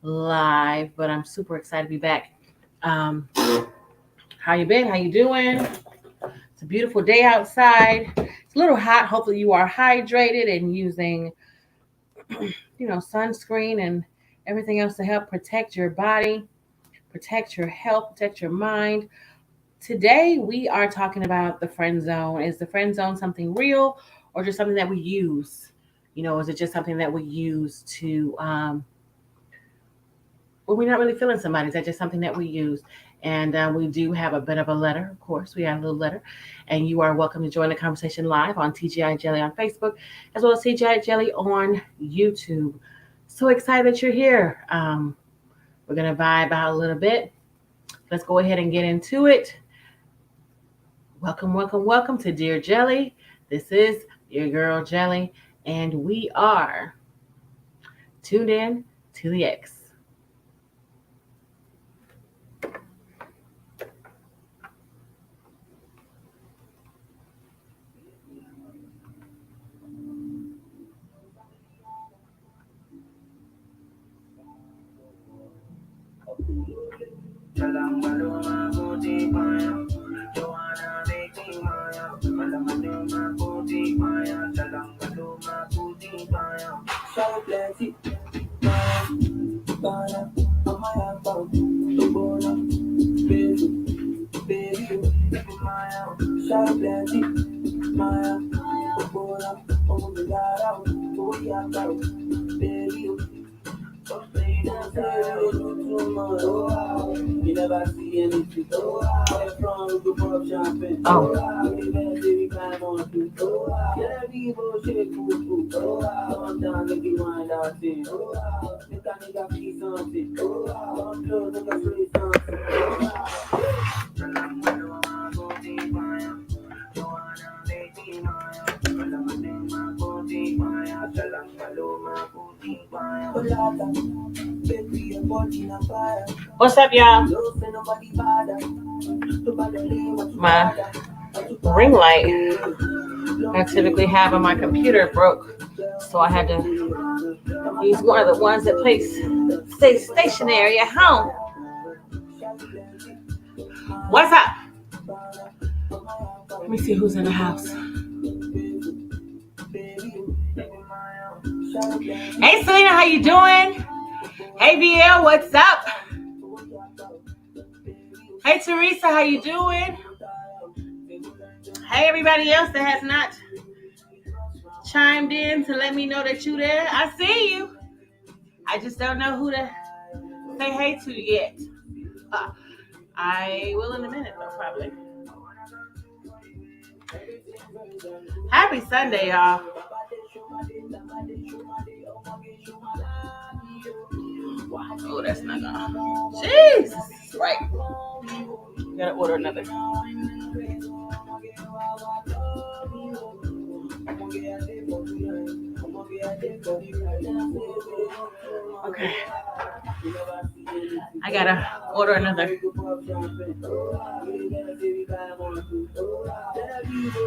live, but I'm super excited to be back. How you been? How you doing? It's a beautiful day outside. It's a little hot. Hopefully you are hydrated and using, sunscreen and everything else to help protect your body, protect your health, protect your mind. Today we are talking about the friend zone. Is the friend zone something real or just something that we use? Is it just something that we use to when we're not really feeling somebody? Is that just something that we use? And we do have a bit of a letter, of course. We have a little letter. And you are welcome to join the conversation live on TGI Jelly on Facebook, as well as TGI Jelly on YouTube. So excited that you're here. We're going to vibe out a little bit. Let's go ahead and get into it. Welcome, welcome, welcome to Dear Jelly. This is your girl Jelly, and we are tuned in to the X. What's up, y'all? My ring light I typically have on my computer broke, so I had to use one of the ones that stays stationary at home. What's up? Let me see who's in the house. Hey, Selena, how you doing? Hey, VL, what's up? Hey, Teresa, how you doing? Hey, everybody else that has not chimed in to let me know that you there. I see you. I just don't know who to say hey to yet. I will in a minute, though, probably. Happy Sunday, y'all. Oh, that's not gonna. Jesus, right. Gotta order another. Okay. I gotta order another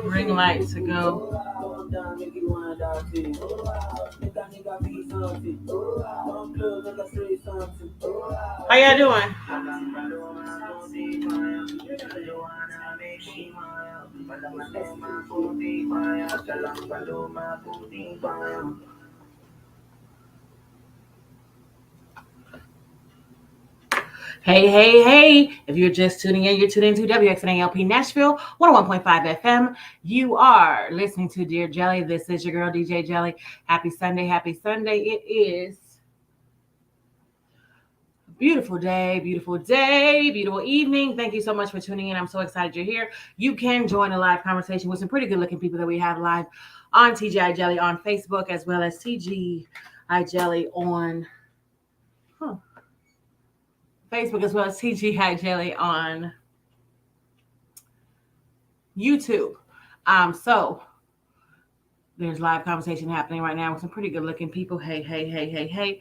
ring light to go. How y'all doing? Hey, hey, hey. If you're just tuning in, you're tuning into WXNALP Nashville, 101.5 FM. You are listening to Dear Jelly. This is your girl, DJ Jelly. Happy Sunday, happy Sunday. It is a beautiful day, beautiful evening. Thank you so much for tuning in. I'm so excited you're here. You can join a live conversation with some pretty good looking people that we have live on TGI Jelly on Facebook, as well as TGI Jelly on Facebook, as well as TGI Jelly on YouTube. So there's live conversation happening right now with some pretty good looking people. Hey, hey, hey, hey, hey.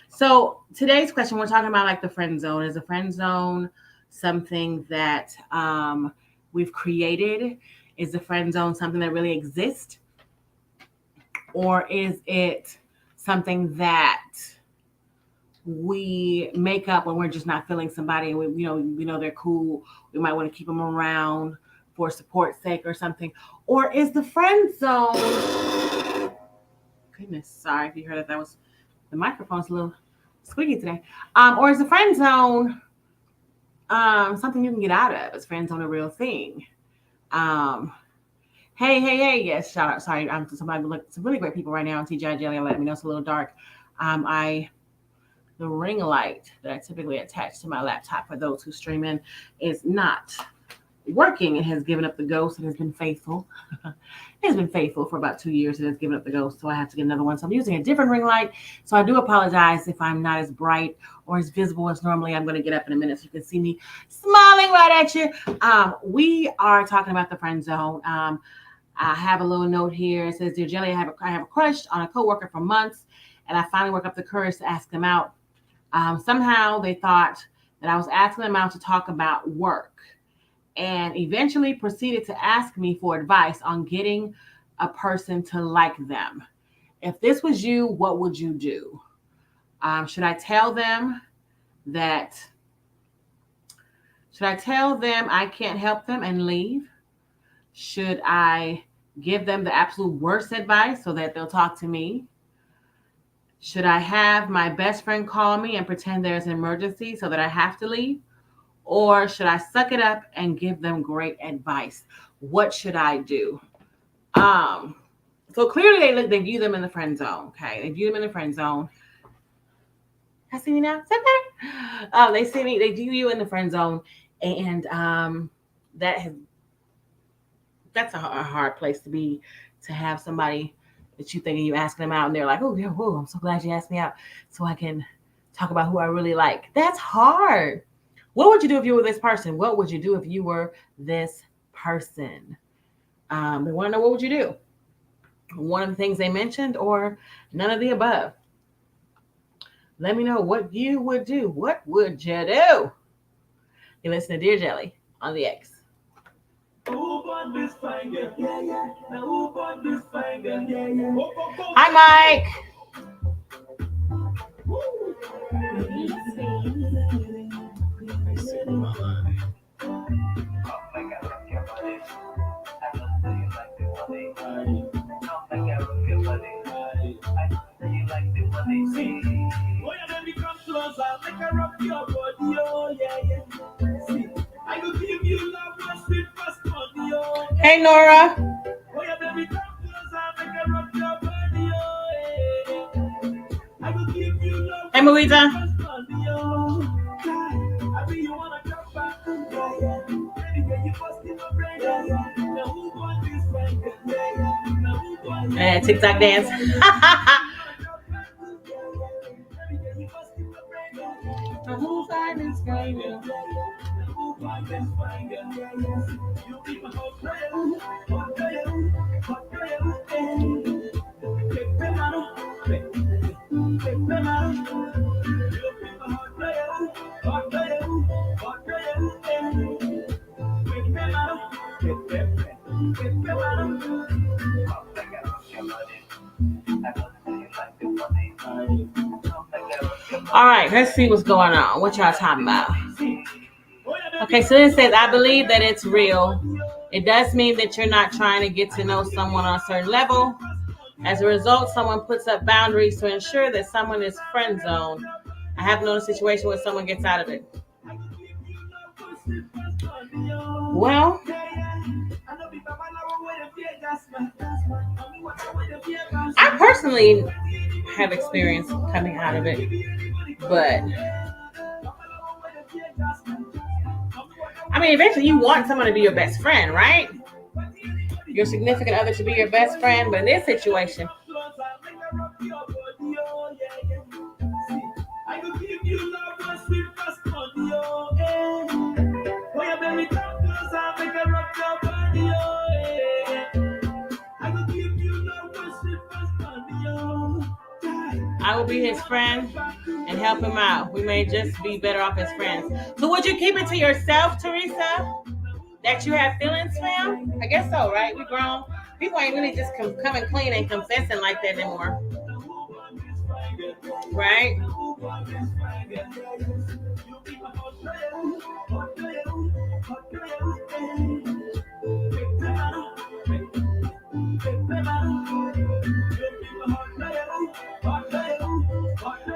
So today's question, we're talking about like the friend zone. Is a friend zone something that we've created? Is the friend zone something that really exists? Or is it something that we make up when we're just not feeling somebody, and we know they're cool. We might want to keep them around for support's sake or something. Or is the friend zone? Goodness, sorry if you heard that was the microphone's a little squeaky today. Or is the friend zone something you can get out of? Is friend zone a real thing? Hey, yes, shout out. Sorry, I'm somebody look some really great people right now on TGI Jelly. Let me know it's a little dark. The ring light that I typically attach to my laptop for those who stream in is not working. It has given up the ghost and has been faithful. It has been faithful for about 2 years and has given up the ghost, so I have to get another one. So I'm using a different ring light. So I do apologize if I'm not as bright or as visible as normally. I'm going to get up in a minute so you can see me smiling right at you. We are talking about the friend zone. I have a little note here. It says, "Dear Jelly, I have a crush on a coworker for months, and I finally worked up the courage to ask them out. Somehow they thought that I was asking them out to talk about work, and eventually proceeded to ask me for advice on getting a person to like them. If this was you, what would you do? Should I tell them I can't help them and leave? Should I give them the absolute worst advice so that they'll talk to me? Should I have my best friend call me and pretend there's an emergency so that I have to leave? Or should I suck it up and give them great advice? What should I do?" So clearly they view them in the friend zone. Okay, they view them in the friend zone. I see me now. Is that better? They view you in the friend zone, and that's a hard place to be, to have somebody that you thinking you asking them out and they're like, "Oh yeah, whoa, I'm so glad you asked me out so I can talk about who I really like." That's hard. What would you do if you were this person? What would you do if you were this person? They want to know, what would you do? One of the things they mentioned or none of the above? Let me know what you would do. What would you do? You listen to Dear Jelly on the X. Hi, Mike. Hey, Nora. Hey, Louisa. TikTok dance. All right, let's see what's going on. What y'all talking about? Okay, so it says, "I believe that it's real. It does mean that you're not trying to get to know someone on a certain level. As a result, someone puts up boundaries to ensure that someone is friend zoned. I have known a situation where someone gets out of it." Well, I personally have experience coming out of it, but I mean, eventually you want someone to be your best friend, right? Your significant other to be your best friend, but in this situation, I will be his friend and help him out. We may just be better off as friends. So would you keep it to yourself, Teresa, that you have feelings for him? I guess so, right? We grown. People ain't really just coming clean and confessing like that anymore. Right? I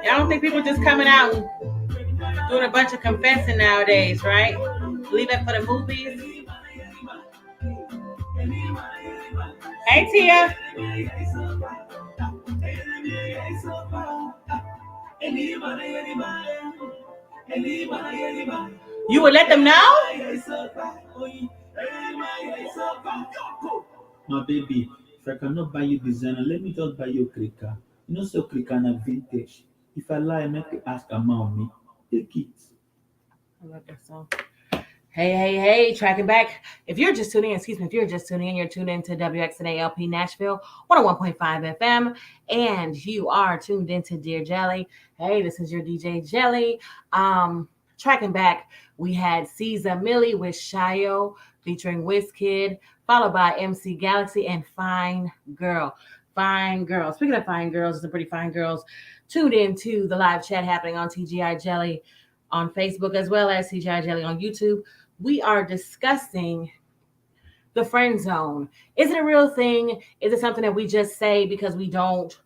don't think people just coming out and doing a bunch of confessing nowadays, right? Leave that for the movies. Hey, Tia. You would let them know? My baby, if I cannot buy you designer, let me just buy you Krika. You know, so Krika na vintage. If I lie, make you ask amount me. Take it. I love that song. Hey, tracking back. If you're just tuning in, you're tuned in to WXNALP Nashville, 101.5 FM, and you are tuned into Dear Jelly. Hey, this is your DJ Jelly. Tracking back, we had Caesar Millie with Shayo featuring WizKid, followed by MC Galaxy and Fine Girl. Fine Girl. Speaking of fine girls, some pretty fine girls tuned in to the live chat happening on TGI Jelly on Facebook as well as TGI Jelly on YouTube. We are discussing the friend zone. Is it a real thing? Is it something that we just say because we don't?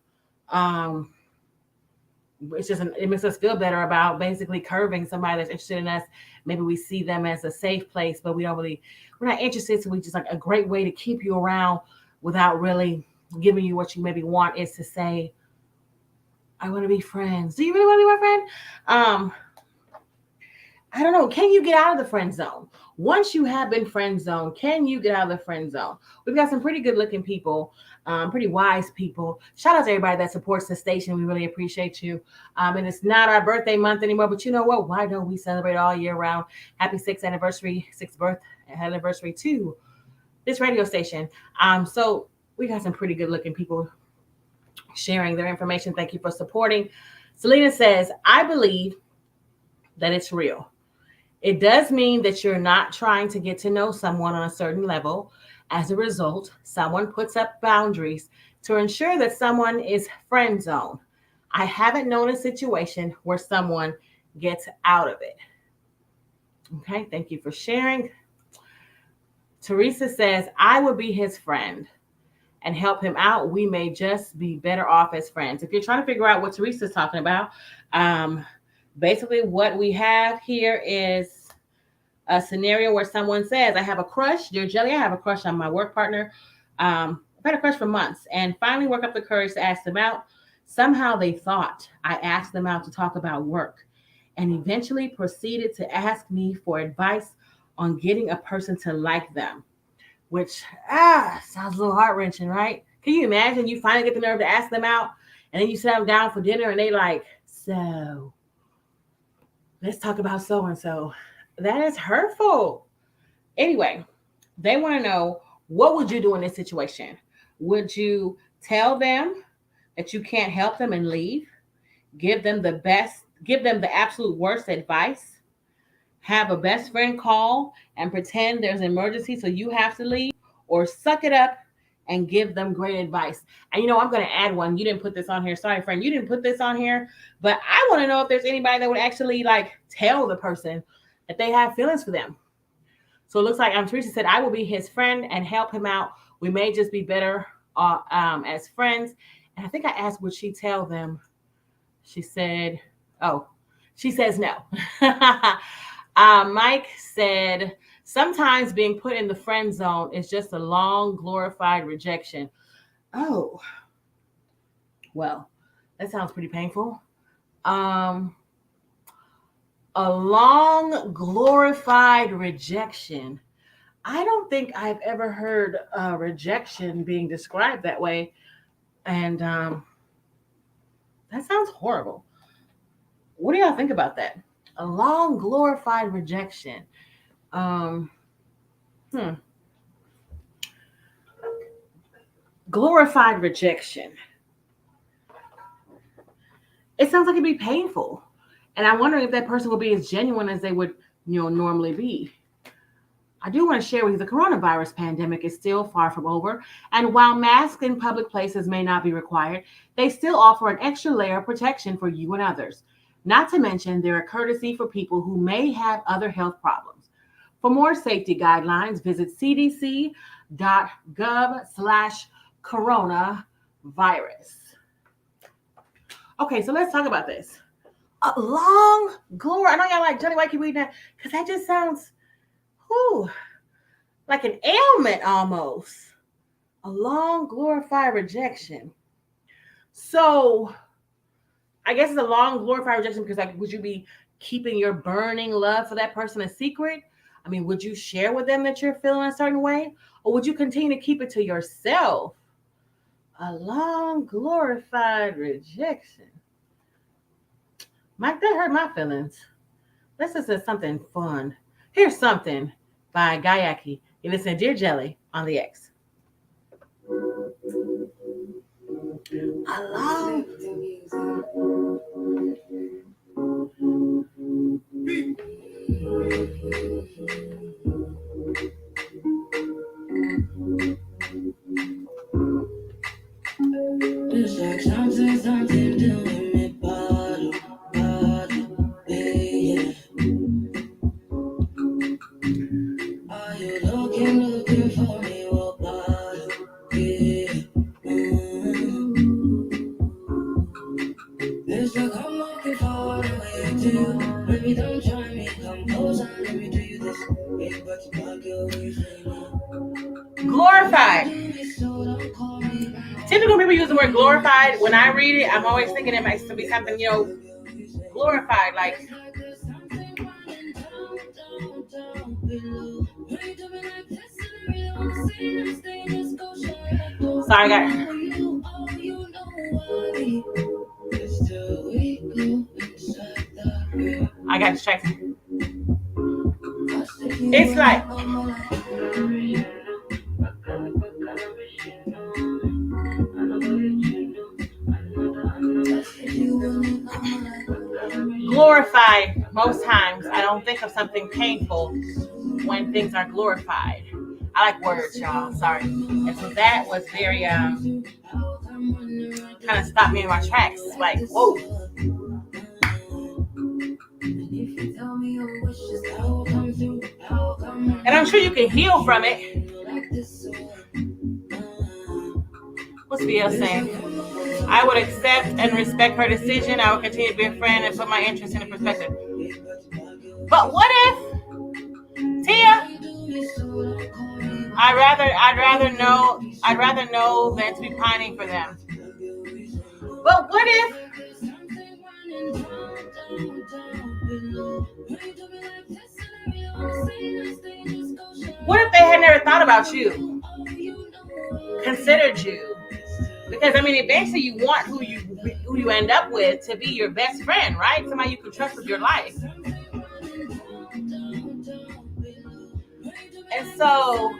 It's just it makes us feel better about basically curving somebody that's interested in us. Maybe we see them as a safe place, but we're not interested. So we just like a great way to keep you around without really giving you what you maybe want is to say, I want to be friends. Do you really want to be my friend? I don't know. Can you get out of the friend zone? Once you have been friend zoned, can you get out of the friend zone? We've got some pretty good looking people, pretty wise people. Shout out to everybody that supports the station. We really appreciate you. And it's not our birthday month anymore, but you know what? Why don't we celebrate all year round? Happy 6th birth anniversary to this radio station. So we got some pretty good looking people sharing their information. Thank you for supporting. Selena says, I believe that it's real. It does mean that you're not trying to get to know someone on a certain level. As a result, someone puts up boundaries to ensure that someone is friend zone. I haven't known a situation where someone gets out of it. Okay, thank you for sharing. Teresa says, I would be his friend and help him out. We may just be better off as friends. If you're trying to figure out what Teresa's talking about, basically what we have here is a scenario where someone says, I have a crush, dear Jelly, I have a crush on my work partner. I've had a crush for months and finally work up the courage to ask them out. Somehow they thought I asked them out to talk about work and eventually proceeded to ask me for advice on getting a person to like them, which sounds a little heart-wrenching, right? Can you imagine you finally get the nerve to ask them out and then you sit them down for dinner and they like, so let's talk about so-and-so. That is hurtful. Anyway, they want to know, what would you do in this situation? Would you tell them that you can't help them and leave? Give them the absolute worst advice? Have a best friend call and pretend there's an emergency so you have to leave? Or suck it up and give them great advice? And I'm going to add one. You didn't put this on here. Sorry, friend. You didn't put this on here. But I want to know if there's anybody that would actually tell the person that they have feelings for them. So it looks like Teresa said, I will be his friend and help him out. We may just be better as friends. And I think I asked, would she tell them? She said, she says no. Mike said, sometimes being put in the friend zone is just a long, glorified rejection. Oh, well, that sounds pretty painful. A long, glorified rejection. I don't think I've ever heard rejection being described that way. And that sounds horrible. What do y'all think about that? A long, glorified rejection. Glorified rejection. It sounds like it'd be painful. And I'm wondering if that person will be as genuine as they would, normally be. I do want to share with you, the coronavirus pandemic is still far from over. And while masks in public places may not be required, they still offer an extra layer of protection for you and others. Not to mention, they're a courtesy for people who may have other health problems. For more safety guidelines, visit cdc.gov/coronavirus. Okay, so let's talk about this. A long glory. I know y'all like, Johnny, why keep reading that? Because that just sounds, whew, like an ailment almost. A long glorified rejection. So I guess it's a long glorified rejection because, like, would you be keeping your burning love for that person a secret? I mean, would you share with them that you're feeling a certain way? Or would you continue to keep it to yourself? A long glorified rejection. Mike, that hurt my feelings. Let's just say something fun. Here's something by Gayaki. You listen to Dear Jelly on the X. A long it's like something doing me body, yeah. Are you looking for me, what body, yeah. It's like I'm looking for the way to. Baby, don't try me, come closer, let me do you this. Big but you back away from me. glorified. Typically, people use the word glorified. When I read it, I'm always thinking it might be something, glorified, like. Sorry, guys. I got distracted. It's like. Glorified, most times, I don't think of something painful when things are glorified. I like words, y'all. Sorry. And so that was very, kind of stopped me in my tracks. Like, whoa. And I'm sure you can heal from it. What's BL saying? I would accept and respect her decision. I would continue to be a friend and put my interest in perspective. But what if, Tia? I'd rather know than to be pining for them. But what if they had never thought about you, considered you? Because I mean, eventually you want who you end up with to be your best friend, right? Somebody you can trust with your life. And so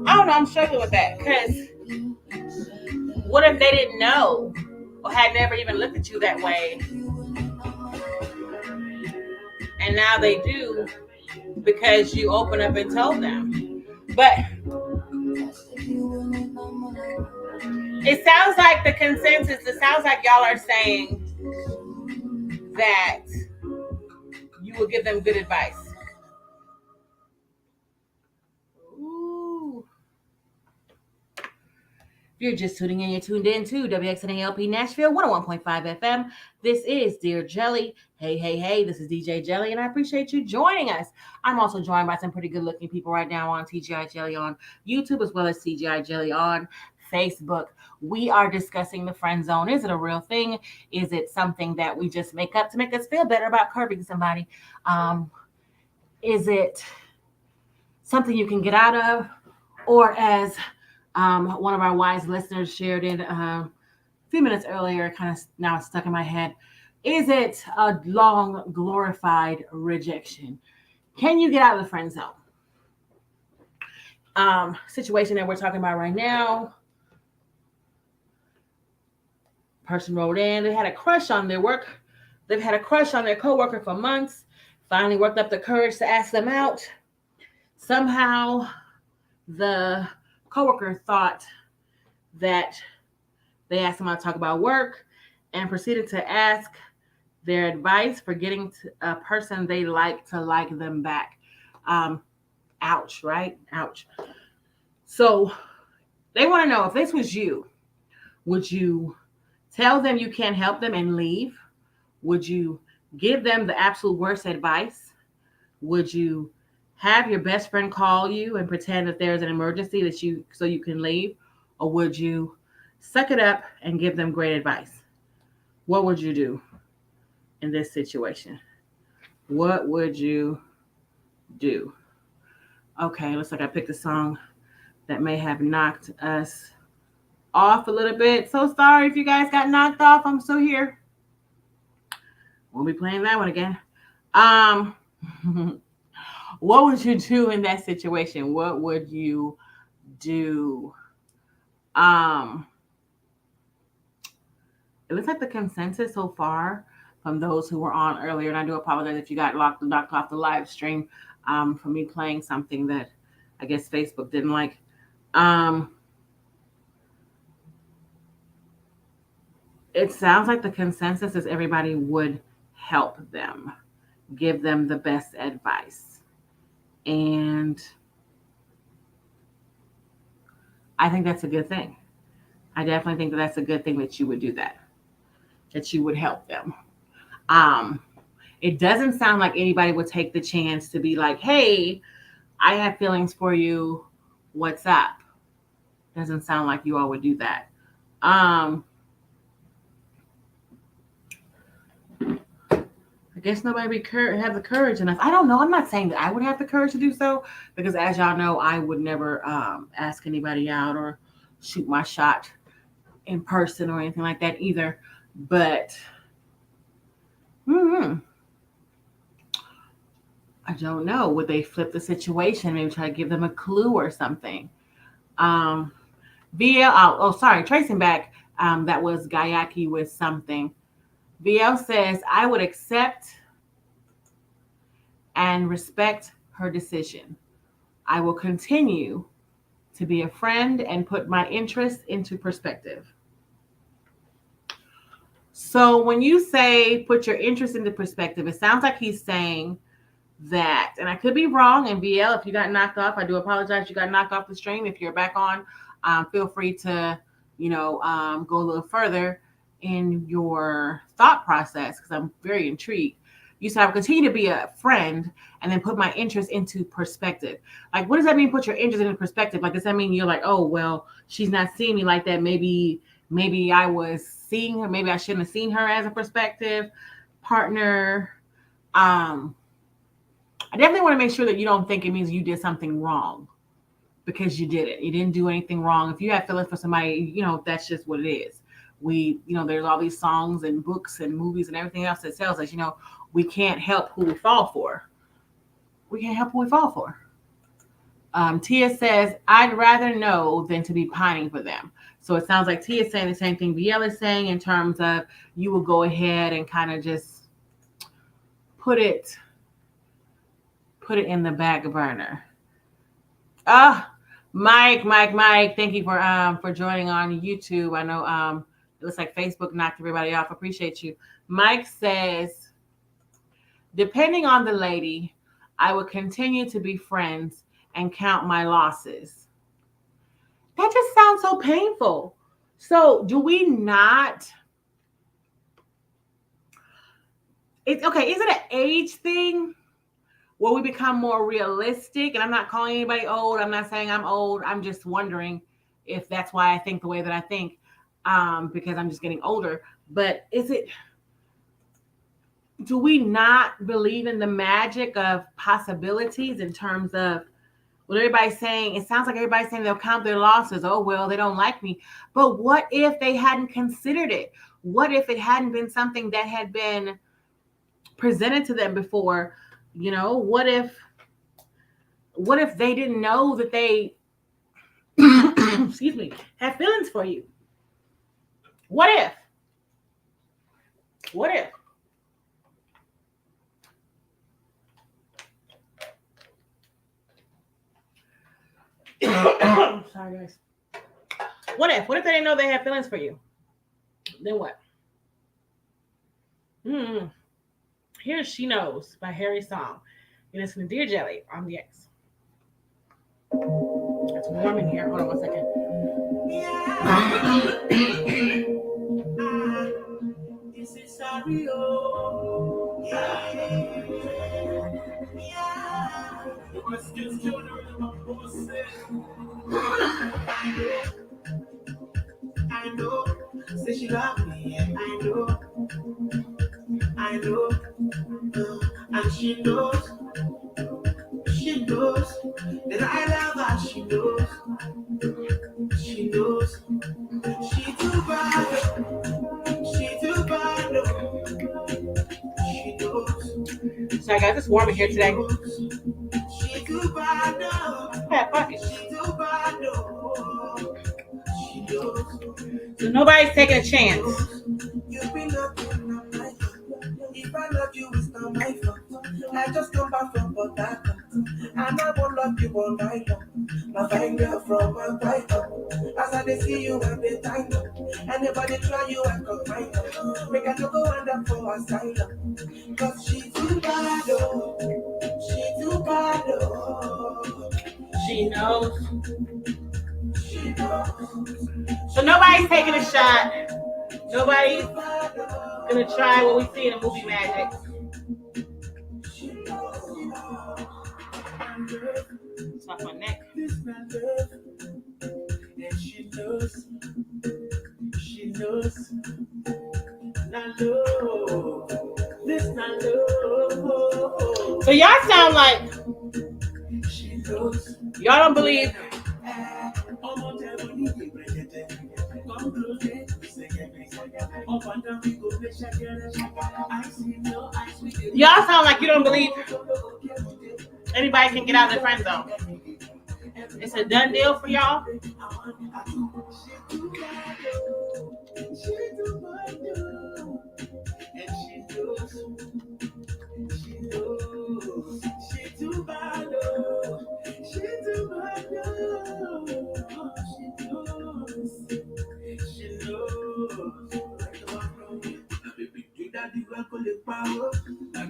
I don't know, I'm struggling with that, because what if they didn't know or had never even looked at you that way, and now they do because you opened up and told them? But it sounds like the consensus, it sounds like y'all are saying that you will give them good advice. Ooh. If you're just tuning in, you're tuned in to WXNALP Nashville 101.5 FM. This is Dear Jelly. Hey, this is DJ Jelly, and I appreciate you joining us. I'm also joined by some pretty good-looking people right now on TGI Jelly on YouTube, as well as TGI Jelly on Facebook. We are discussing the friend zone. Is it a real thing? Is it something that we just make up to make us feel better about curving somebody? Is it something you can get out of? Or as one of our wise listeners shared it a few minutes earlier, kind of now stuck in my head. Is it a long glorified rejection? Can you get out of the friend zone? Situation that we're talking about right now. Person wrote in, they had a crush on their work. They've had a crush on their coworker for months. Finally worked up the courage to ask them out. Somehow the coworker thought that they asked them to talk about work and proceeded to ask their advice for getting a person they like to like them back. Um, ouch, right? Ouch. So they want to know, if this was you, would you tell them you can't help them and leave? Would you give them the absolute worst advice? Would you have your best friend call you and pretend that there's an emergency that you so you can leave? Or would you suck it up and give them great advice? What would you do in this situation? What would you do? Okay, looks like I picked a song that may have knocked us off a little bit. So sorry if you guys got knocked off. I'm still here. Won't be playing that one again. Um, what would you do in that situation? What would you do? Um, it looks like the consensus so far from those who were on earlier, and I do apologize if you got knocked off the live stream for me playing something that I guess Facebook didn't like. It sounds like the consensus is everybody would help them, give them the best advice. And I think that's a good thing. I definitely think that that's a good thing that you would do that you would help them. Um, it doesn't sound like anybody would take the chance to be like, hey, I have feelings for you. What's up? Doesn't sound like you all would do that. I guess nobody have the courage enough. I don't know. I'm not saying that I would have the courage to do so, because as y'all know, I would never ask anybody out or shoot my shot in person or anything like that either. But I don't know. Would they flip the situation? Maybe try to give them a clue or something. Sorry, tracing back. That was Gayaki with something. VL says, I would accept and respect her decision. I will continue to be a friend and put my interests into perspective. So when you say put your interest into perspective, it sounds like he's saying that, and I could be wrong, and VL, if you got knocked off, I do apologize. You got knocked off the stream. If you're back on, feel free to, go a little further in your thought process, because I'm very intrigued. You said I will continue to be a friend and then put my interest into perspective. Like, what does that mean? Put your interest into perspective. Like, does that mean you're like, oh, well, she's not seeing me like that. Maybe I was seeing her. Maybe I shouldn't have seen her as a perspective partner. I definitely want to make sure that you don't think it means you did something wrong, because you didn't. You didn't do anything wrong. If you have feelings for somebody, that's just what it is. There's all these songs and books and movies and everything else that tells us, we can't help who we fall for. We can't help who we fall for. Tia says, I'd rather know than to be pining for them. So it sounds like Tia is saying the same thing VL is saying, in terms of you will go ahead and kind of just put it in the back burner. Mike, thank you for joining on YouTube. I know it looks like Facebook knocked everybody off. Appreciate you. Mike says, depending on the lady, I would continue to be friends and count my losses. That just sounds so painful. So do we not? It's okay. Is it an age thing where we become more realistic? And I'm not calling anybody old. I'm not saying I'm old. I'm just wondering if that's why I think the way that I think, because I'm just getting older. But do we not believe in the magic of possibilities in terms of what everybody's saying? It sounds like everybody's saying they'll count their losses. Oh, well, they don't like me. But what if they hadn't considered it? What if it hadn't been something that had been presented to them before? What if they didn't know that they excuse me, have feelings for you? What if sorry guys, What if they didn't know they had feelings for you? Then what? Here's She Knows by Harry Song. You're listening to Dear Jelly on the X. It's warm in here. Hold on 1 second. This is sorry, oh. The questions children of my voices. I know. Say she love me, and I know. And she knows that I love her. She knows, she too bad, she knows. Sorry guys, it's warm in here today. She too bad, she too bad, she knows. So nobody's taking a chance. You've been looking at my phone. If I love you, it's not my fault. I just come back from Port Harcourt, and I won't love you all night long. My fine girl from my Python. As I dey see you at the time, anybody try you, I come find her. Make I no go end up for asylum. Cause she too bad, oh. She too bad, oh. She knows. She knows. So nobody's taking a shot. Nobody's gonna try what we see in the movie Magic. It's off my neck. And she knows. Not love. This not love. So y'all sound like She knows. y'all don't believe. Y'all sound like you don't believe anybody can get out of the friend zone. It's a done deal for y'all.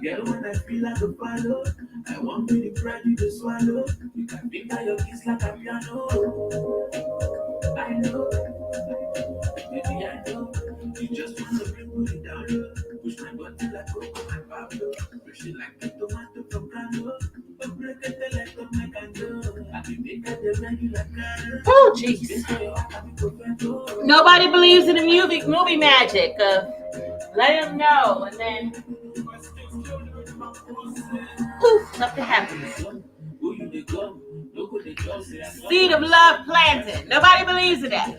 Girl, when I feel like a follow, I want me to bread you to swallow. You can pick out your kiss like a piano. I know, baby, I know. You just want to bring me down low. Push my body like Coco and Pablo. Push it like a tomato from Cano. But break it like a Macando. I can make it the regular kind. Oh, jeez. Nobody believes in the movie Magic. Let them know, and then poof, something happens. Seed of love planted. Nobody believes in that.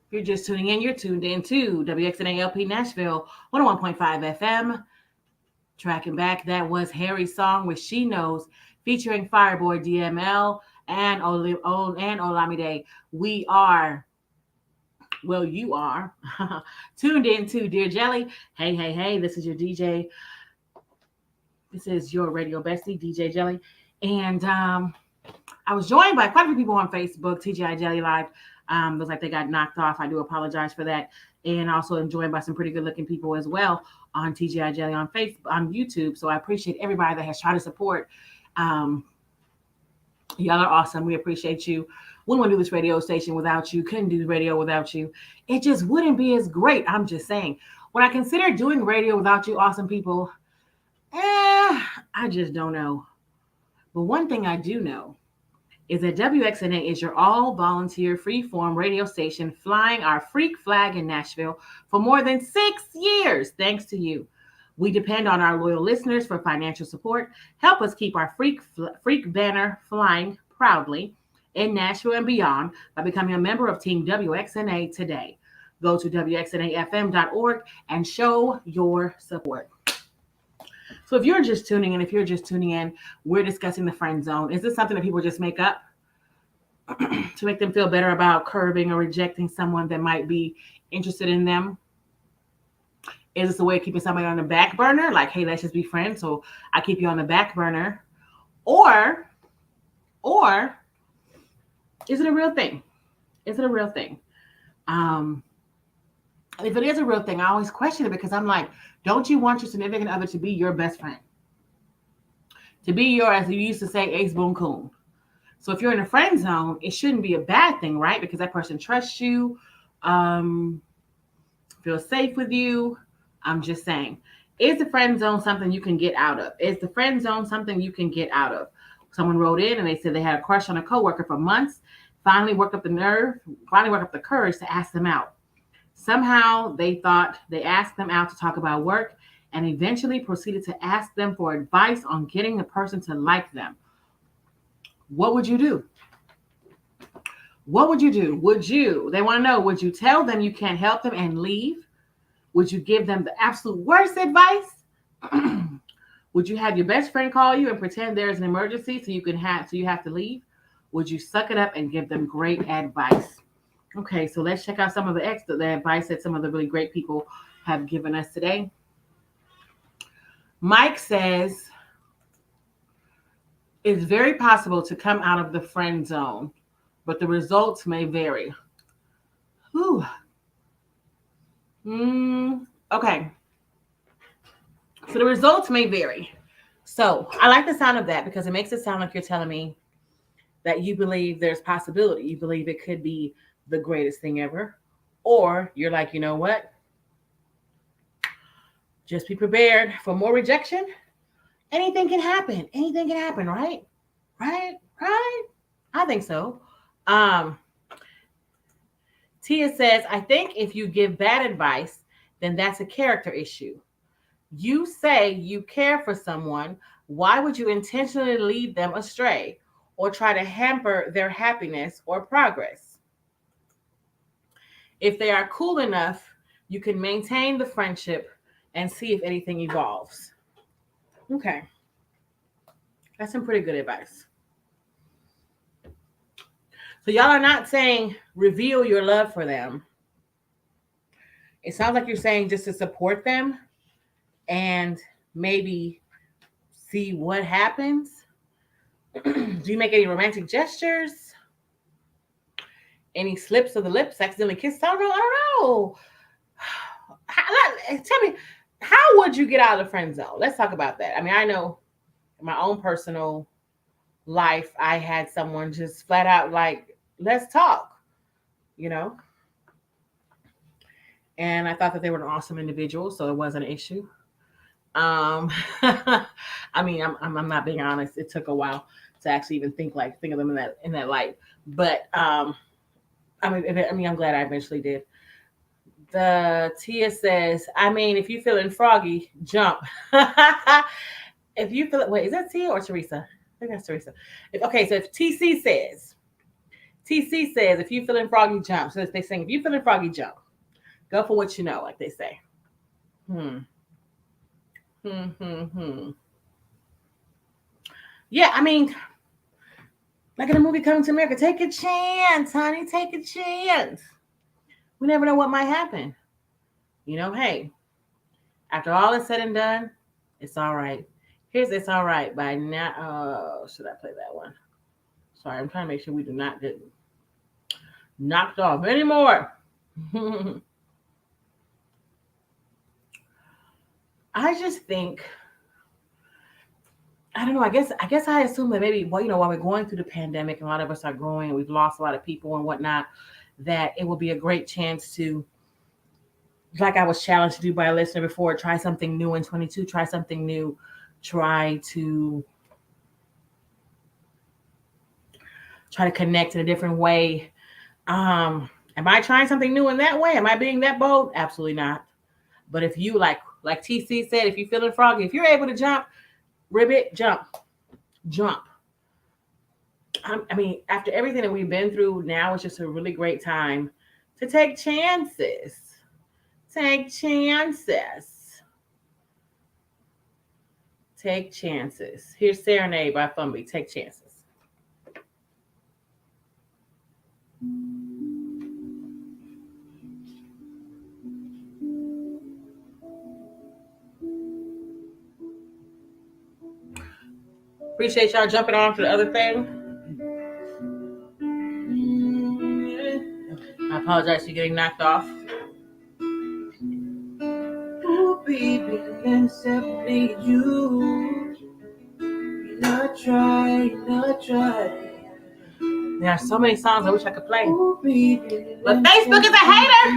If you're just tuning in, you're tuned in to WXNA LP Nashville 101.5 FM. Tracking back, that was Harry's song with She Knows, featuring Fireboy DML and Olamide. We are, well, you are tuned in to Dear Jelly. Hey, this is your DJ. This is your radio bestie, DJ Jelly. And I was joined by quite a few people on Facebook, TGI Jelly Live. Looks like they got knocked off. I do apologize for that. And also I'm joined by some pretty good looking people as well on TGI Jelly on Facebook, on YouTube. So I appreciate everybody that has tried to support. Y'all are awesome. We appreciate you. Wouldn't want to do this radio station without you. Couldn't do radio without you. It just wouldn't be as great. I'm just saying. When I consider doing radio without you awesome people, I just don't know. But one thing I do know is that WXNA is your all-volunteer, free-form radio station flying our freak flag in Nashville for more than 6 years, thanks to you. We depend on our loyal listeners for financial support. Help us keep our freak banner flying proudly in Nashville and beyond by becoming a member of Team WXNA today. Go to WXNAFM.org and show your support. So if you're just tuning in, we're discussing the friend zone. Is this something that people just make up? to make them feel better about curbing or rejecting someone that might be interested in them? Is this a way of keeping somebody on the back burner? Like, hey, let's just be friends, so I keep you on the back burner. Or, or is it a real thing? Is it a real thing? Um, if it is a real thing, I always question it because I'm like, don't you want your significant other to be your best friend? To be your, as you used to say, ace boon coon. So if you're in a friend zone, it shouldn't be a bad thing, right? Because that person trusts you, um, feels safe with you. I'm just saying, is the friend zone something you can get out of? Is the friend zone something you can get out of? Someone wrote in and they said they had a crush on a coworker for months, finally worked up the nerve, finally worked up the courage to ask them out. Somehow they thought they asked them out to talk about work and eventually proceeded to ask them for advice on getting the person to like them. What would you do? What would you do? They want to know, would you tell them you can't help them and leave? Would you give them the absolute worst advice? Would you have your best friend call you and pretend there's an emergency so you have to leave? Would you suck it up and give them great advice? Okay, so let's check out some of the advice that some of the really great people have given us today. Mike says it's very possible to come out of the friend zone, but the results may vary. Whew. Okay. So the results may vary. So I like the sound of that because it makes it sound like you're telling me that you believe there's possibility. You believe it could be the greatest thing ever. Or you're like, you know what? Just be prepared for more rejection. Anything can happen. Anything can happen, right? Right? I think so. Um, Tia says, I think if you give bad advice, then that's a character issue. You say you care for someone. Why would you intentionally lead them astray or try to hamper their happiness or progress? If they are cool enough, you can maintain the friendship and see if anything evolves. Okay. That's some pretty good advice. So y'all are not saying reveal your love for them. It sounds like you're saying just to support them and maybe see what happens. Do you make any romantic gestures? Any slips of the lips, accidentally kissed? I don't know. Tell me, how would you get out of the friend zone? Let's talk about that. I mean, I know in my own personal life, I had someone just flat out like, let's talk, you know? And I thought that they were an awesome individual, so it wasn't an issue. I mean, I'm not being honest. It took a while to actually even think of them in that light. But I'm glad I eventually did. The Tia says, I mean, if you feeling froggy, jump. If you feel wait, is that Tia or Teresa? I think that's Teresa. Okay, so if TC says, if you feeling froggy, jump. So they saying, if you feeling froggy, jump. Go for what you know, like they say. Yeah, I mean, like in the movie Coming to America, take a chance, honey, take a chance. We never know what might happen. You know, hey, after all is said and done, it's all right. Here's It's All Right by now. Oh, should I play that one? Sorry, I'm trying to make sure we do not get knocked off anymore. I just think, I don't know. I guess I assume that maybe, well, while we're going through the pandemic and a lot of us are growing and we've lost a lot of people and whatnot, that it will be a great chance to, like I was challenged to do by a listener before, try something new in 22, try something new, try to connect in a different way. Am I trying something new in that way? Am I being that bold? Absolutely not. But if you like TC said, if you're feeling froggy, if you're able to jump, ribbit, jump. I mean, after everything that we've been through, now it's just a really great time to take chances. Take chances. Take chances. Here's Serenade by Fumby. Take chances. Appreciate y'all jumping on to the other thing. I apologize for getting knocked off. Oh, baby, let's separate you. Not try. There are so many songs I wish I could play. Oh, baby, but Facebook is a hater.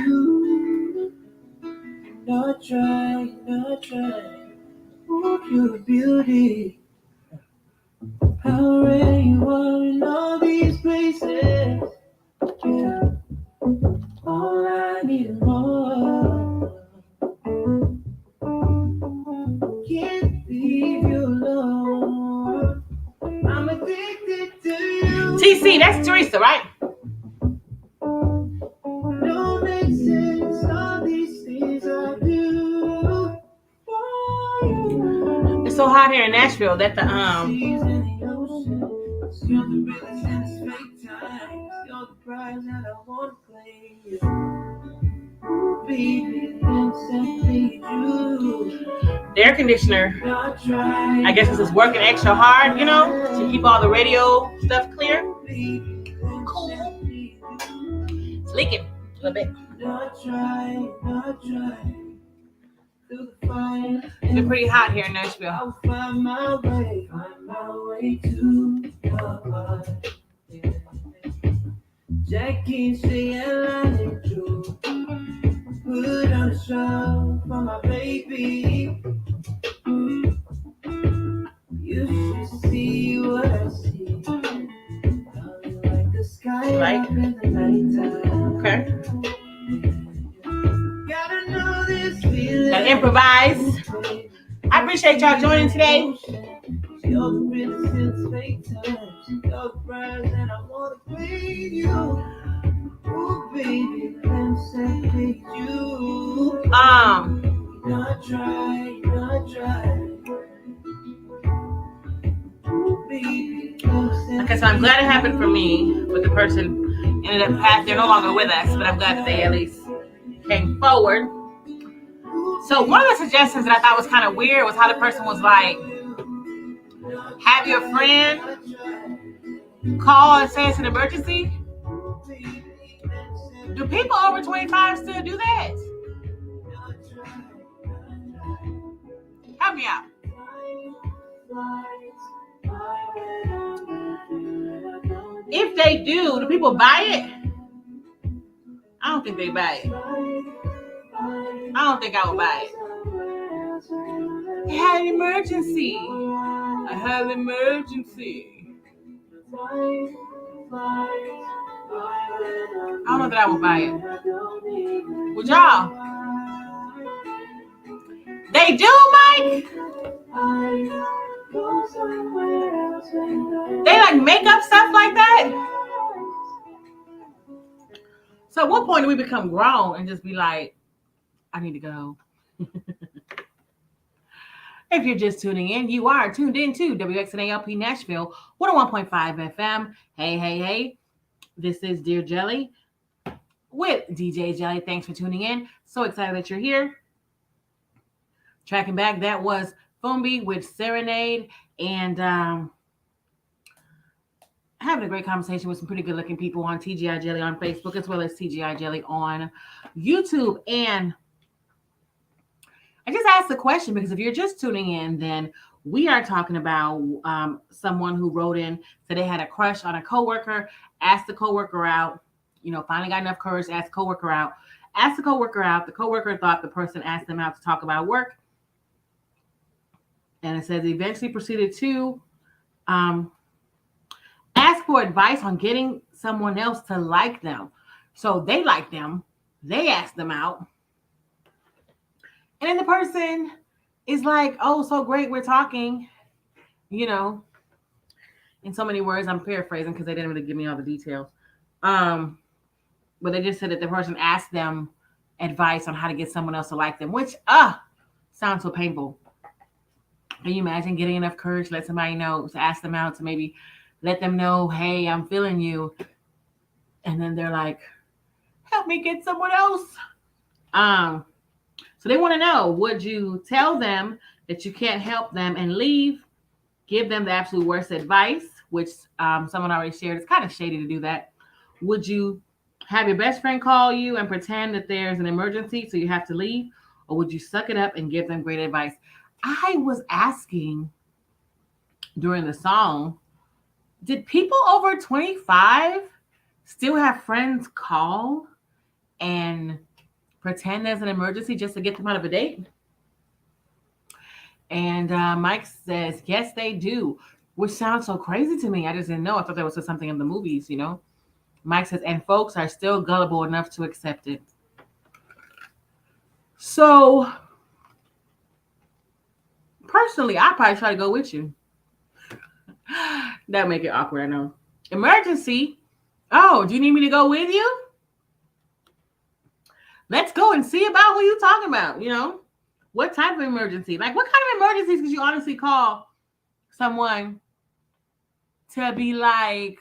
Not try. Oh, you're a beauty. How rare you are in all these places. Yeah. All I need is more. Can't leave you alone. I'm addicted to you. TC, that's Teresa, right? Don't make sense, all these things I do for you. It's so hot here in Nashville that the Seas in the ocean. You're the realest in this fake time. You're the prize that I want to claim. Ooh, baby, let's separate you. the air conditioner, I guess this is working extra hard, you know, to keep all the radio stuff clear. Cool. It's leaking a little bit. It's been pretty hot here in Nashville. I'll find my way to your heart. Jack can't say a line true. Put on a show for my baby. You should see what I see. Like the sky Like? in the nighttime. Okay. Gotta know this feeling. Gotta improvise. I appreciate y'all joining today. You're the realest since fake times. You're the prize and I wanna claim you. Ooh, baby, I'm separate you. Not try. Ooh, baby, Okay, so I'm glad it happened for me, but the person ended up passing. They're no longer with us, but I'm glad that they at least came forward. So one of the suggestions that I thought was kind of weird was how the person was like, have your friend call and say it's an emergency. Do people over 25 still do that? Help me out. If they do people buy it? I don't think they buy it. I don't think I would buy it. I had an emergency. I have an emergency. I don't know that I would buy it. Would y'all? They do, Mike? They like make up stuff like that? So at what point do we become grown and just be like, I need to go? If you're just tuning in, you are tuned in to WXNALP Nashville 101.5 FM. Hey. This is Dear Jelly with DJ Jelly. Thanks for tuning in. So excited that you're here. Tracking back, that was Fumbi with Serenade, and having a great conversation with some pretty good looking people on TGI Jelly on Facebook, as well as TGI Jelly on YouTube. And I just asked the question because if you're just tuning in, then we are talking about someone who wrote in, said they had a crush on a coworker, asked the coworker out, finally got enough courage to ask the coworker out, asked the coworker out. The coworker thought the person asked them out to talk about work. And it says they eventually proceeded to ask for advice on getting someone else to like them. So they liked them. They asked them out. And then the person is like, oh, so great, we're talking, in so many words. I'm paraphrasing because they didn't really give me all the details. But they just said that the person asked them advice on how to get someone else to like them, which sounds so painful. Can you imagine getting enough courage to let somebody know, to ask them out, to maybe let them know, hey, I'm feeling you. And then they're like, help me get someone else. So they want to know, would you tell them that you can't help them and leave? Give them the absolute worst advice, which someone already shared. It's kind of shady to do that. Would you have your best friend call you and pretend that there's an emergency so you have to leave? Or would you suck it up and give them great advice? I was asking during the song, did people over 25 still have friends call and pretend there's an emergency just to get them out of a date? And Mike says, yes, they do, which sounds so crazy to me. I just didn't know. I thought there was something in the movies, you know. Mike says, and folks are still gullible enough to accept it. So, personally, I probably try to go with you. That make it awkward, I know. Emergency? Oh, do you need me to go with you? Let's go and see about who you talking about, you know? What type of emergency? Like, what kind of emergencies could you honestly call someone to be like,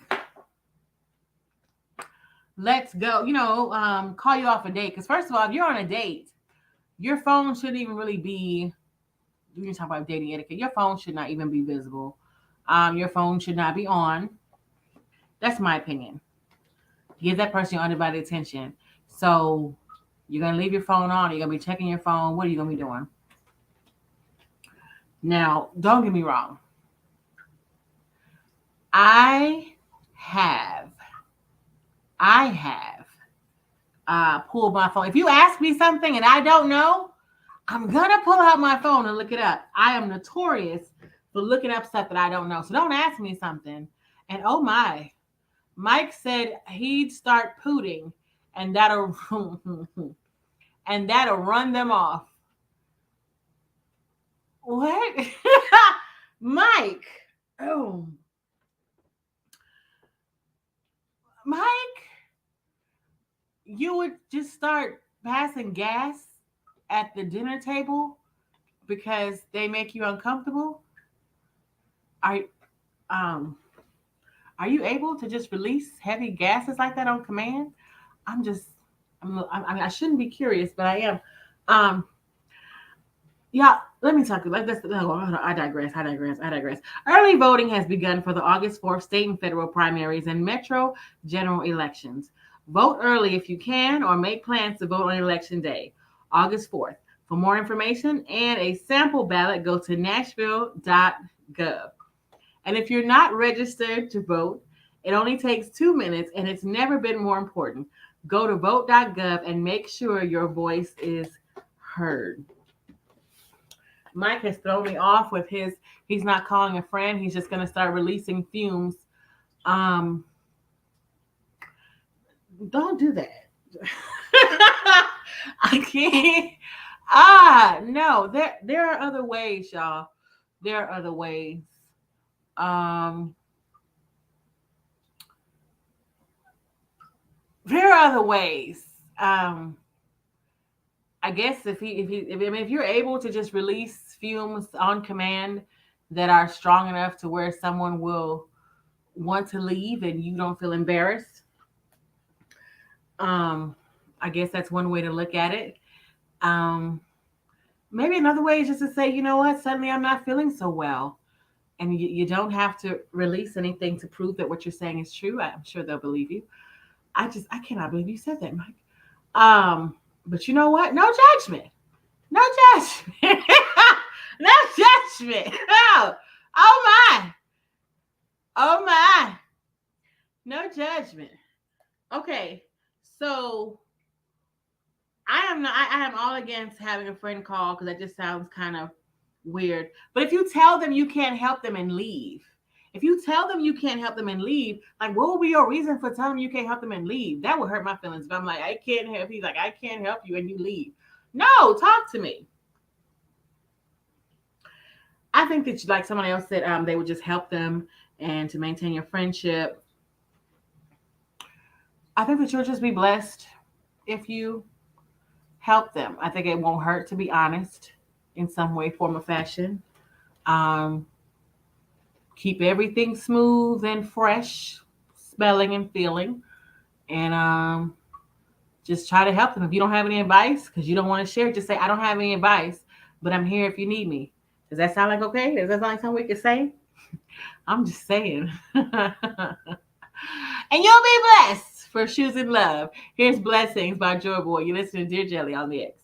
let's go, you know, call you off a date? Because first of all, if you're on a date, your phone shouldn't even really be, we can talk about dating etiquette. Your phone should not even be visible. Your phone should not be on. That's my opinion. Give that person your undivided attention. So you're going to leave your phone on. You're going to be checking your phone. What are you going to be doing? Now, don't get me wrong. I have pulled my phone. If you ask me something and I don't know, I'm going to pull out my phone and look it up. I am notorious for looking up stuff that I don't know. So don't ask me something. And oh my, Mike said he'd start pooting and that'll run them off. What? Mike. Oh. Mike, you would just start passing gas at the dinner table because they make you uncomfortable? Are um are you able to just release heavy gases like that on command? I'm just I mean I shouldn't be curious, but I am. Um yeah, let me talk like this. Oh, I digress. Early voting has begun for the August 4th state and federal primaries and metro general elections. Vote early if you can or make plans to vote on election day, August 4th. For more information and a sample ballot, go to nashville.gov. And if you're not registered to vote, it only takes 2 minutes and it's never been more important. Go to vote.gov and make sure your voice is heard. Mike has thrown me off with he's not calling a friend. He's just going to start releasing fumes. Don't do that. I can't. No, there are other ways, y'all. There are other ways. There are other ways. I guess if you're able to just release fumes on command that are strong enough to where someone will want to leave and you don't feel embarrassed, I guess that's one way to look at it. Maybe another way is just to say, you know what, suddenly I'm not feeling so well. And you don't have to release anything to prove that what you're saying is true. I'm sure they'll believe you. I cannot believe you said that, Mike. But you know what? No judgment. No judgment. No judgment. Oh, oh my. Oh my. No judgment. Okay. So I am all against having a friend call because that just sounds kind of weird. But if you tell them you can't help them and leave, if you tell them you can't help them and leave, like what would be your reason for telling them you can't help them and leave? That would hurt my feelings. If I'm like, I can't help, he's like, I can't help you and you leave. No, talk to me. I think that like someone else said, they would just help them and to maintain your friendship. I think that you'll just be blessed if you help them. I think it won't hurt to be honest in some way, form, or fashion. Keep everything smooth and fresh, smelling and feeling, and just try to help them. If you don't have any advice, because you don't want to share, just say, I don't have any advice, but I'm here if you need me. Does that sound like okay? Does that sound like something we could say? I'm just saying. And you'll be blessed for choosing love. Here's Blessings by Joy Boy. You listen to Dear Jelly on the X.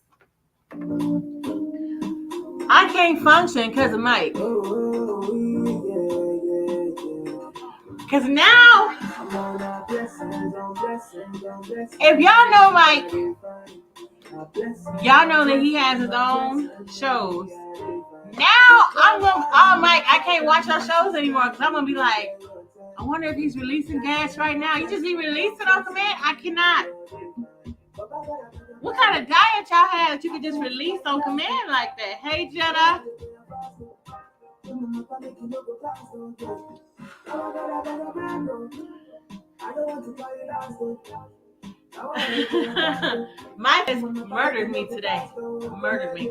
I can't function because of Mike. Because now, if y'all know Mike, y'all know that he has his own shows. Now I'm gonna, oh Mike, I can't watch our shows anymore because I'm gonna be like, I wonder if he's releasing gas right now. You just be releasing on command? I cannot. What kind of diet y'all have that you can just release on command like that? Hey, Jetta. Mike has murdered me today. Murdered me.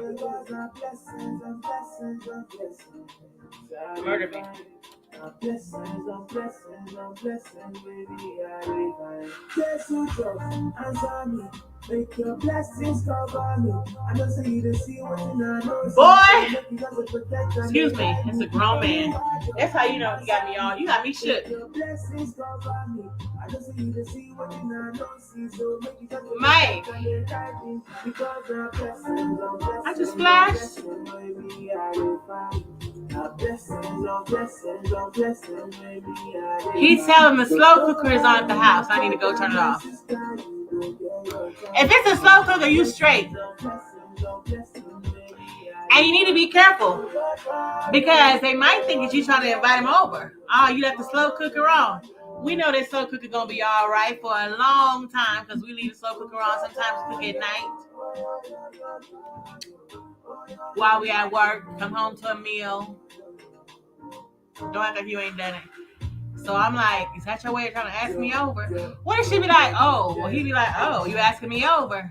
Murdered me. Make your blessings cover me. I know say you to see what you know. Boy, excuse me, it's a grown man. That's how you know he got me on. You got me shook. Mike, I just flashed. He's telling the slow cooker is on at the house. I need to go turn it off. If it's a slow cooker, you straight. And you need to be careful because they might think that you're trying to invite them over. Oh, you left the slow cooker on. We know that slow cooker gonna be all right for a long time because we leave the slow cooker on sometimes cook at night while we at work. Come home to a meal. Don't act like you ain't done it. So I'm like, is that your way of trying to ask me over? What if she be like, oh, well, he be like, oh, you asking me over?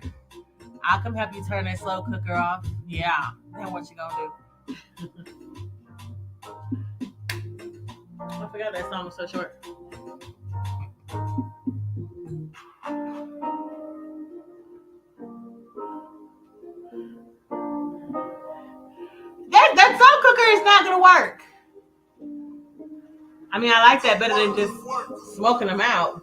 I'll come help you turn that slow cooker off. Yeah, then what you gonna do? I forgot that song was so short. That slow cooker is not gonna work. I mean, I like that better than just smoking them out.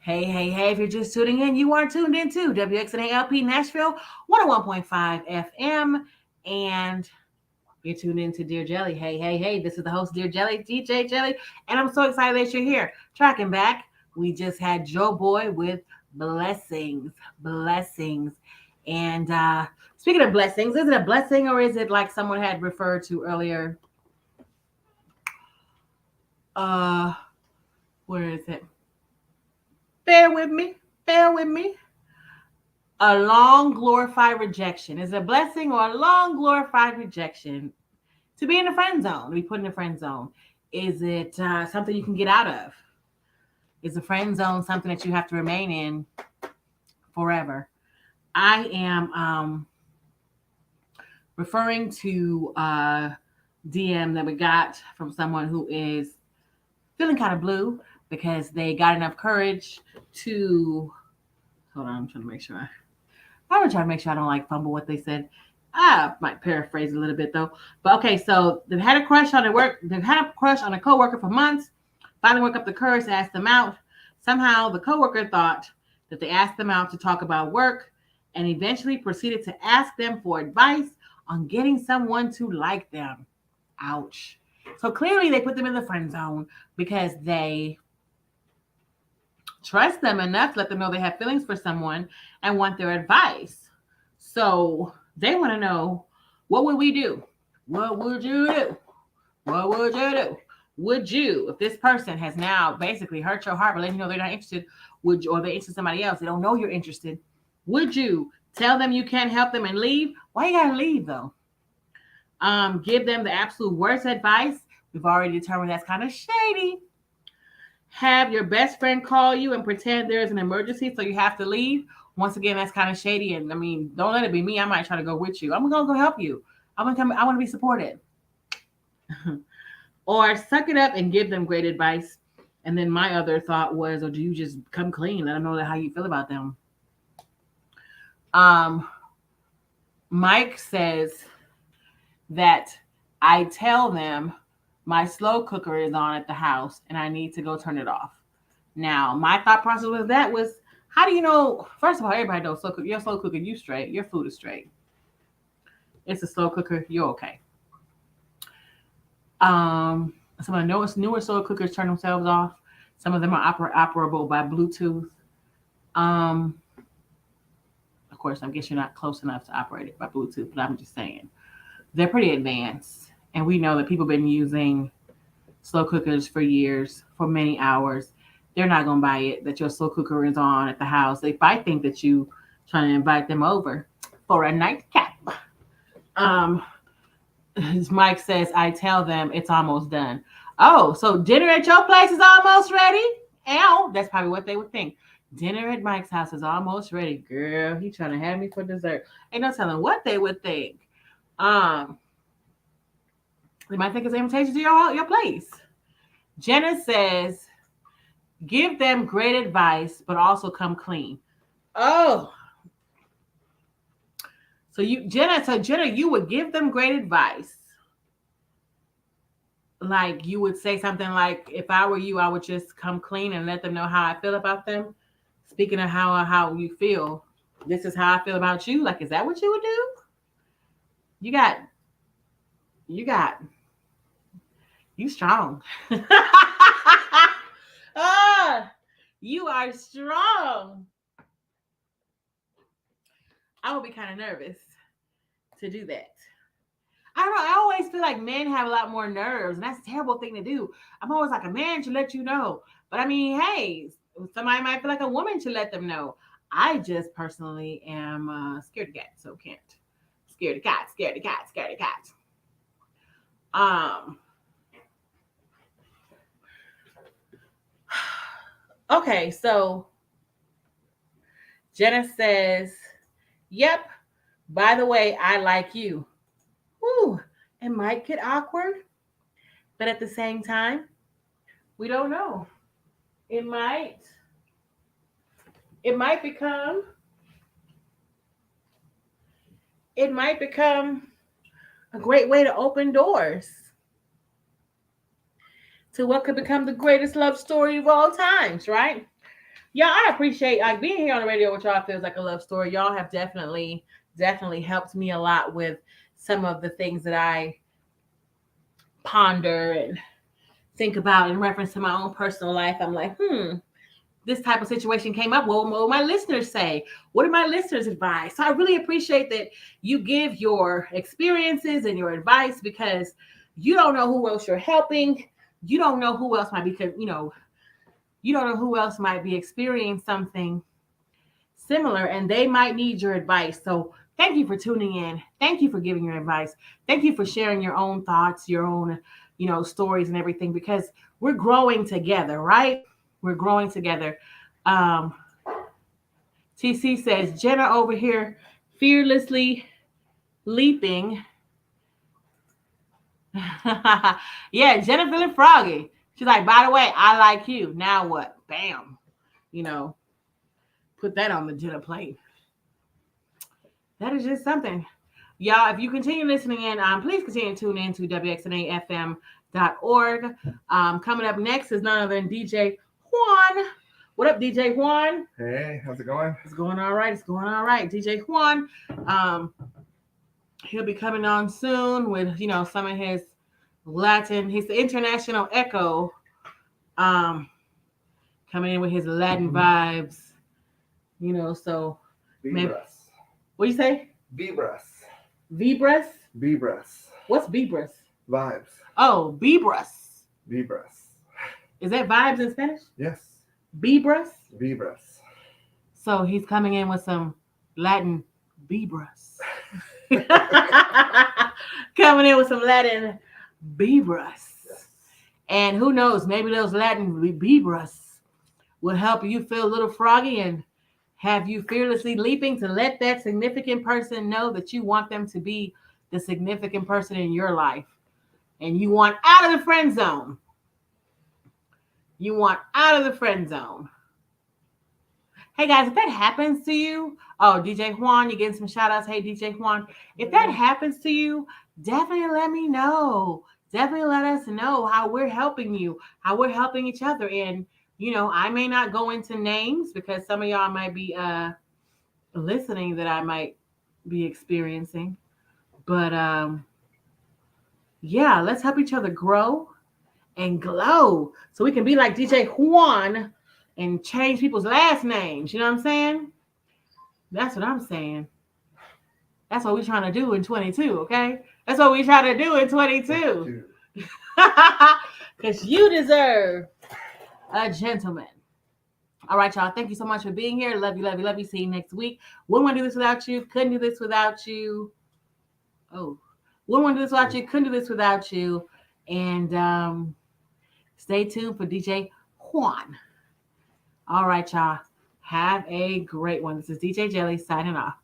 Hey, if you're just tuning in, you are tuned in to WXNALP Nashville 101.5 FM. And you're tuned in to Dear Jelly. Hey, this is the host, Dear Jelly, DJ Jelly. And I'm so excited that you're here. Tracking back, we just had Joe Boy with Blessings. And speaking of blessings, is it a blessing or is it like someone had referred to earlier? Where is it? Bear with me. A long glorified rejection. Is it a blessing or a long glorified rejection? To be in the friend zone, to be put in the friend zone. Is it something you can get out of? Is the friend zone something that you have to remain in forever? I am referring to DM that we got from someone who is feeling kind of blue because they got enough courage to, hold on, I'm trying to make sure. I would try to make sure I don't like fumble what they said. I might paraphrase a little bit though. But okay, so they've had a crush on their work. They've had a crush on a coworker for months. Finally worked up the courage to ask them out. Somehow the coworker thought that they asked them out to talk about work and eventually proceeded to ask them for advice on getting someone to like them. Ouch. So clearly they put them in the friend zone because they trust them enough to let them know they have feelings for someone and want their advice. So they want to know, what would we do? What would you do? What would you do? Would you, if this person has now basically hurt your heart, but letting you know they're not interested, would you, or they're interested in somebody else, they don't know you're interested, would you tell them you can't help them and leave? Why you gotta leave though? Give them the absolute worst advice. We've already determined that's kind of shady. Have your best friend call you and pretend there's an emergency so you have to leave. Once again, that's kind of shady. And I mean, don't let it be me. I might try to go with you. I'm gonna go help you. I want to be supported. Or suck it up and give them great advice. And then my other thought was, or do you just come clean? Let them know how you feel about them. Mike says that I tell them my slow cooker is on at the house and I need to go turn it off. Now, my thought process with that was, how do you know? First of all, everybody knows slow cooker. Your slow cooker, you straight. Your food is straight. It's a slow cooker. You're okay. Some of the newer slow cookers turn themselves off. Some of them are operable by Bluetooth. Um, of course, I guess you're not close enough to operate it by Bluetooth, but I'm just saying they're pretty advanced, and we know that people have been using slow cookers for years, for many hours. They're not gonna buy it that your slow cooker is on at the house. They might think that you trying to invite them over for a nightcap. Um, as Mike says, I tell them it's almost done. Oh, so dinner at your place is almost ready? Ow, that's probably what they would think. Dinner at Mike's house is almost ready. Girl, he trying to have me for dessert. Ain't no telling what they would think. Um, they might think it's an invitation to your place. Jenna says, give them great advice, but also come clean. Oh, so Jenna, you would give them great advice. Like you would say something like, if I were you, I would just come clean and let them know how I feel about them. Speaking of how you feel, this is how I feel about you. Like, is that what you would do? You got you got you strong. Ah, you are strong. I would be kind of nervous to do that. I don't know. I always feel like men have a lot more nerves, and that's a terrible thing to do. I'm always like, a man should let you know. But I mean, hey, somebody might feel like a woman should let them know. I just personally am scared of cats, so can't. Scared of cats, scared of cats, scared of cats. Um, okay, so Jenna says, yep, by the way, I like you. Whew, it might get awkward, but at the same time, we don't know. It might it might become it might become a great way to open doors to what could become the greatest love story of all times, right? Yeah, I appreciate like being here on the radio with y'all feels like a love story. Y'all have definitely helped me a lot with some of the things that I ponder and think about in reference to my own personal life. I'm like, this type of situation came up. What will my listeners say? What are my listeners' advice? So I really appreciate that you give your experiences and your advice because you don't know who else you're helping. You don't know who else might be, you don't know who else might be experiencing something similar and they might need your advice. So thank you for tuning in. Thank you for giving your advice. Thank you for sharing your own thoughts, your own, stories and everything because we're growing together, right? We're growing together. Um, TC says, Jenna over here fearlessly leaping. Yeah, Jenna feeling froggy. She's like, by the way, I like you. Now what? Bam. You know, put that on the Jenna plate. That is just something. Y'all, if you continue listening in, please continue to tune in to WXNAFM.org. Coming up next is none other than DJ Juan. What up, DJ Juan? Hey, how's it going? It's going all right. It's going all right. DJ Juan. He'll be coming on soon with, some of his Latin. He's the international echo. Coming in with his Latin vibes. So maybe. What do you say? Vibras. Vibras? Vibras. What's Vibras? Vibes. Oh, Vibras. Vibras. Is that vibes in Spanish? Yes. Vibras? Vibras. So he's coming in with some Latin Vibras. Coming in with some Latin Vibras. Yes. And who knows, maybe those Latin Vibras will help you feel a little froggy and have you fearlessly leaping to let that significant person know that you want them to be the significant person in your life. And you want out of the friend zone. You want out of the friend zone. Hey guys, if that happens to you, oh, DJ Juan, you're getting some shout outs. Hey, DJ Juan, if that happens to you, definitely let me know. Definitely let us know how we're helping you, how we're helping each other. And, I may not go into names because some of y'all might be listening that I might be experiencing. But yeah, let's help each other grow and glow so we can be like DJ Juan and change people's last names. You know what I'm saying? That's what I'm saying. That's what we're trying to do in 22, okay? That's what we try to do in 22. Because you deserve a gentleman. All right, y'all. Thank you so much for being here. Love you, love you, love you. See you next week. Wouldn't want to do this without you. Couldn't do this without you. Oh, wouldn't want to do this without you. Couldn't do this without you. And stay tuned for DJ Juan. All right, y'all. Have a great one. This is DJ Jelly signing off.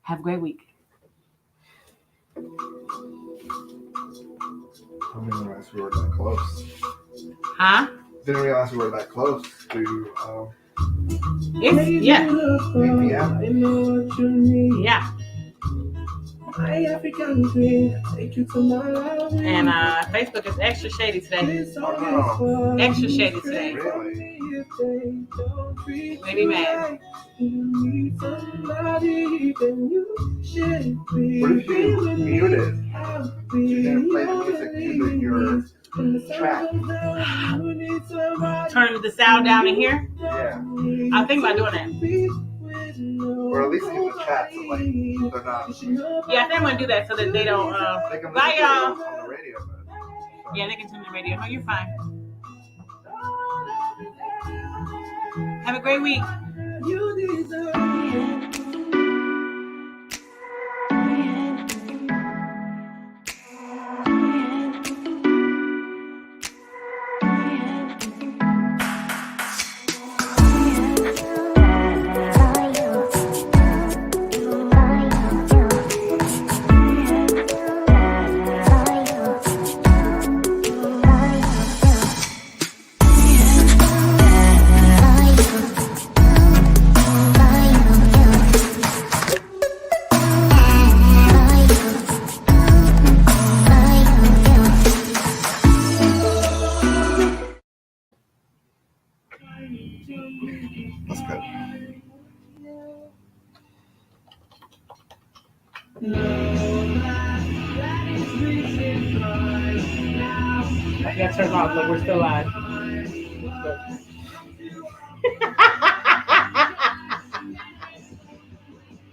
Have a great week. I didn't realize we were that close. Huh? Didn't realize we were that close to Yeah. 8 p.m. Yeah. My African queen, take you to my love. And Facebook is extra shady today. Oh, Extra shady today. really? Maybe mad. You need somebody, then you should be. What if you muted? You didn't play the music using your track. Turning the sound down in here. Yeah. I'm thinking about doing that. Or at least in the chat so like they're not. Yeah, I think I'm gonna do that so that they don't. They can Bye, listen to it y'all. on the radio, but Yeah, they can tune the radio. No, you're fine. Have a great week. You deserve. that's good. I got to turn off, but we're still live.